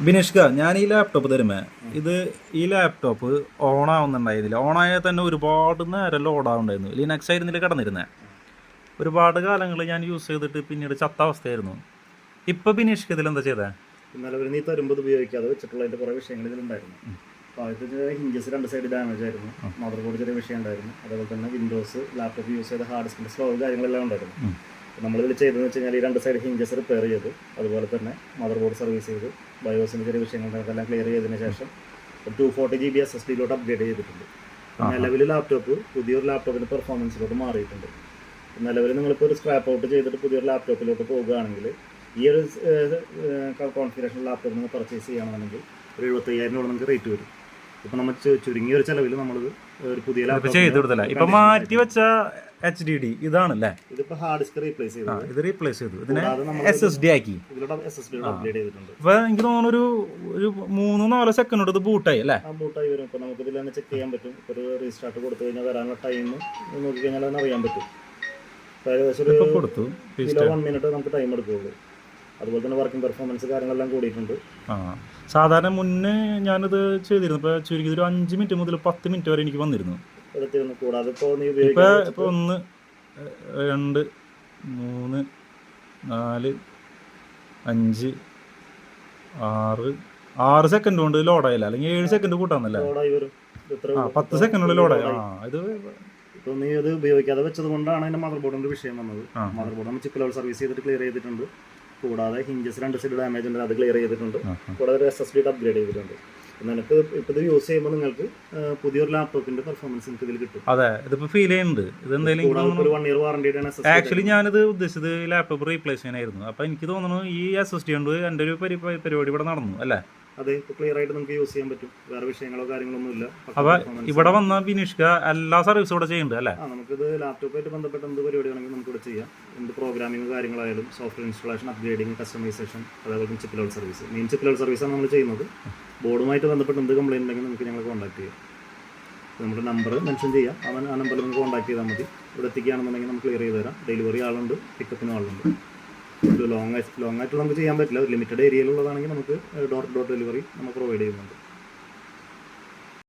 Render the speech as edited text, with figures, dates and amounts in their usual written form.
ബിനീഷ്ക, ഞാൻ ഈ ലാപ്ടോപ്പ് തരുമേ, ഈ ലാപ്ടോപ്പ് ഓൺ ആവുന്നുണ്ടായിരുന്നില്ല. ഓണായാൽ തന്നെ ഒരുപാട് നേരം ലോഡാവുണ്ടായിരുന്നു. ലിനക്സ് ആയിരുന്നില്ല കിടന്നിരുന്നത്. ഒരുപാട് കാലങ്ങൾ ഞാൻ യൂസ് ചെയ്തിട്ട് പിന്നീട് ചത്ത അവസ്ഥയായിരുന്നു. ഇപ്പം ബിനീഷ്ക ഇതിലെന്താ ചെയ്തേ? ഇന്നലെ നീ തരുമ്പോൾ ഉപയോഗിക്കാതെ വെച്ചിട്ടുള്ളതിൻ്റെ കുറേ വിഷയങ്ങൾ ഇതിലുണ്ടായിരുന്നു. അപ്പോൾ ആദ്യത്തെ ഹിഞ്ചസ് രണ്ട് സൈഡ് ഡാമേജ് ആയിരുന്നു, മദർ ബോർഡ് ചെറിയ വിഷയം ഉണ്ടായിരുന്നു, അതേപോലെ തന്നെ വിൻഡോസ് ലാപ്ടോപ്പ് യൂസ് ചെയ്ത ഹാർഡ് ഡിസ്കിൻ്റെ സ്ലോ കാര്യങ്ങളെല്ലാം ഉണ്ടായിരുന്നു. നമ്മളിതിൽ ചെയ്തതെന്ന് വെച്ച് കഴിഞ്ഞാൽ ഈ രണ്ട് സൈഡ് ഹിഞ്ചസ് റിപ്പയർ ചെയ്തു, അതുപോലെ തന്നെ മദർ ബോർഡ് സർവീസ് ചെയ്ത് ബയോസിൻ്റെ ചെറിയ വിഷയങ്ങളെല്ലാം ക്ലിയർ ചെയ്തതിന് ശേഷം 240 GB SSD അപ്ഗ്രേഡ് ചെയ്തിട്ടുണ്ട്. നിലവിൽ ലാപ്ടോപ്പ് പുതിയൊരു ലാപ്ടോപ്പിൻ്റെ പെർഫോമൻസിലോട്ട് മാറിയിട്ടുണ്ട്. നിലവിൽ നിങ്ങളിപ്പോൾ ഒരു സ്ക്രാപ്പ് ഔട്ട് ചെയ്തിട്ട് പുതിയൊരു ലാപ്ടോപ്പിലോട്ട് പോകുകയാണെങ്കിൽ ഈ ഒരു കോൺഫിഗറേഷൻ ലാപ്ടോപ്പ് നിങ്ങൾ പർച്ചേസ് ചെയ്യുകയാണെന്നുണ്ടെങ്കിൽ ഒരു 75,000 നമുക്ക് റേറ്റ് വരും. ഇപ്പം നമ്മൾ ചുരുങ്ങിയ ഒരു ചിലവിൽ നമ്മളിത് ഒരു പുതിയ ലാപ്ടോപ്പ് ചെയ്ത് കൊടുത്തല്ല. ഇപ്പം മാറ്റി വെച്ച HDD ഇതാണല്ലേ? ഇതിപ്പോൾ ഹാർഡ് ഡിസ്ക് റീപ്ലേസ് ചെയ്തു. ഇത് റീപ്ലേസ് ചെയ്തു, ഇതിനെ SSD ആക്കി. ഇതിലൂടെ SSD അപ്ഗ്രേഡ് ചെയ്തിട്ടുണ്ട്. അപ്പോൾ എനിക്ക് തോന്നുന്നു ഒരു 3-4 സെക്കൻഡ് കൊണ്ട് ഇത് ബൂട്ടായി അല്ലേ? ബൂട്ടായി വരും. ഇപ്പോൾ നമുക്ക് ഇതിൽ തന്നെ ചെക്ക് ചെയ്യാൻ പറ്റും. ഇപ്പോൾ ഒരു റീസ്റ്റാർട്ട് കൊടുത്തു കഴിഞ്ഞാൽ വരാനുള്ള ടൈം നോക്കിക്കഴിഞ്ഞാൽ തന്നെ അറിയാൻ പറ്റും. ഏകദേശം ഒരു 1 മിനിറ്റ് നമുക്ക് ടൈം എടുക്കുകയുള്ളൂ. അതുപോലെ തന്നെ വർക്കിംഗ് പെർഫോമൻസ് കാര്യങ്ങളെല്ലാം കൂടിയിട്ടുണ്ട്. സാധാരണ മുന്നേ ഞാനിത് ചെയ്തിരുന്നു. ഇപ്പോൾ ചുരുക്കി ഒരു 5 മിനിറ്റ് മുതൽ 10 മിനിറ്റ് വരെ എനിക്ക് വന്നിരുന്നു. കൂടാതെ ഇപ്പോൾ നീ ഇപ്പോൾ 1 2 3 4 5 6 സെക്കൻഡ് കൊണ്ട് ലോഡായില്ല, അല്ലെങ്കിൽ 7 സെക്കൻഡ് കൂട്ടാന്നല്ലേ? 10 സെക്കൻഡിനുള്ളിൽ ലോഡായി. ഇത് ഇപ്പോൾ നീ ഇത് ഉപയോഗിക്കാതെ വെച്ചത് കൊണ്ടാണ് അതിൻ്റെ മദർ ബോർഡിൻ്റെ വിഷയം വന്നത്. മദർ ബോർഡ് നമ്മൾ ചിപ്പ് ലെവൽ സർവീസ് ചെയ്തിട്ട് ക്ലിയർ ചെയ്തിട്ടുണ്ട്. കൂടാതെ ഹിഞ്ചസ് രണ്ട് സൈഡ് ഡാമേജ് ഉണ്ട്, അത് ക്ലിയർ ചെയ്തിട്ടുണ്ട്. കൂടാതെ ഒരു SSD അപ്ഗ്രേഡ് ചെയ്തിട്ടുണ്ട്. നിനക്ക് ഇപ്പോൾ ഇത് യൂസ് ചെയ്യുമ്പോൾ നിങ്ങൾക്ക് പുതിയൊരു ലാപ്ടോപ്പിന്റെ പെർഫോമൻസ് നിങ്ങൾക്ക് ഇതിൽ കിട്ടും. അതെ, ഇതിപ്പോൾ ഫീൽ ചെയ്യുന്നുണ്ട്. ഇത് എന്തെങ്കിലും ഒരു 1 ഇയർ വാറണ്ടിയാണ്. ആക്ച്വലി ഞാനിത് ഉദ്ദേശിച്ചത് ലാപ്ടോപ്പ് റീപ്ലേസ് ചെയ്യാനായിരുന്നു. അപ്പോൾ എനിക്ക് തോന്നുന്നു ഈ SSD കൊണ്ട് എൻ്റെ ഒരു പരിപാടി ഇവിടെ നടന്നു അല്ലേ? അതെ, ഇപ്പോൾ ക്ലിയർ ആയിട്ട് നമുക്ക് യൂസ് ചെയ്യാൻ പറ്റും. വേറെ വിഷയങ്ങളോ കാര്യങ്ങളൊന്നും ഇല്ല. അപ്പോൾ ഇവിടെ വന്ന ബിനീഷ്ക എല്ലാ സർവീസും ഇവിടെ ചെയ്യുന്നുണ്ട് അല്ലേ? നമുക്കിത് ലാപ്ടോപ്പായിട്ട് ബന്ധപ്പെട്ട എന്ത് പരിപാടി ആണെങ്കിലും നമുക്ക് ഇവിടെ ചെയ്യാം. എന്ത് പ്രോഗ്രാമിംഗ് കാര്യങ്ങളായാലും സോഫ്റ്റ്വെയർ ഇൻസ്റ്റാളേഷൻ, അപ്ഗ്രേഡിംഗ്, കസ്റ്റമൈസേഷൻ, അതേപോലെ chip level service. Main chip level സർവീസാണ് നമ്മൾ ചെയ്യുന്നത്. ബോർഡുമായിട്ട് ബന്ധപ്പെട്ട് എന്ത് കംപ്ലയിൻ്റ് ഉണ്ടെങ്കിൽ നമുക്ക് ഞങ്ങൾ കോൺടാക്ട് ചെയ്യാം. നമ്മുടെ നമ്പർ മെൻഷൻ ചെയ്യാം. ആ നമ്പറിൽ നമുക്ക് കോൺടാക്ട് ചെയ്താൽ മതി. ഇവിടെ എത്തിക്കുകയാണെന്നുണ്ടെങ്കിൽ നമുക്ക് ക്ലിയർ ചെയ്ത് തരാം. ഡെലിവറി ആളുണ്ട്, പിക്കപ്പിനും ആളുണ്ട്. ലോങ് ആയിട്ട് നമുക്ക് ചെയ്യാൻ പറ്റില്ല. ഒരു ലിമിറ്റഡ് ഏരിയയിലുള്ളതാണെങ്കിൽ നമുക്ക് ഡോർ ടു ഡോർ ഡെലിവറി നമ്മൾ പ്രൊവൈഡ് ചെയ്യുന്നുണ്ട്.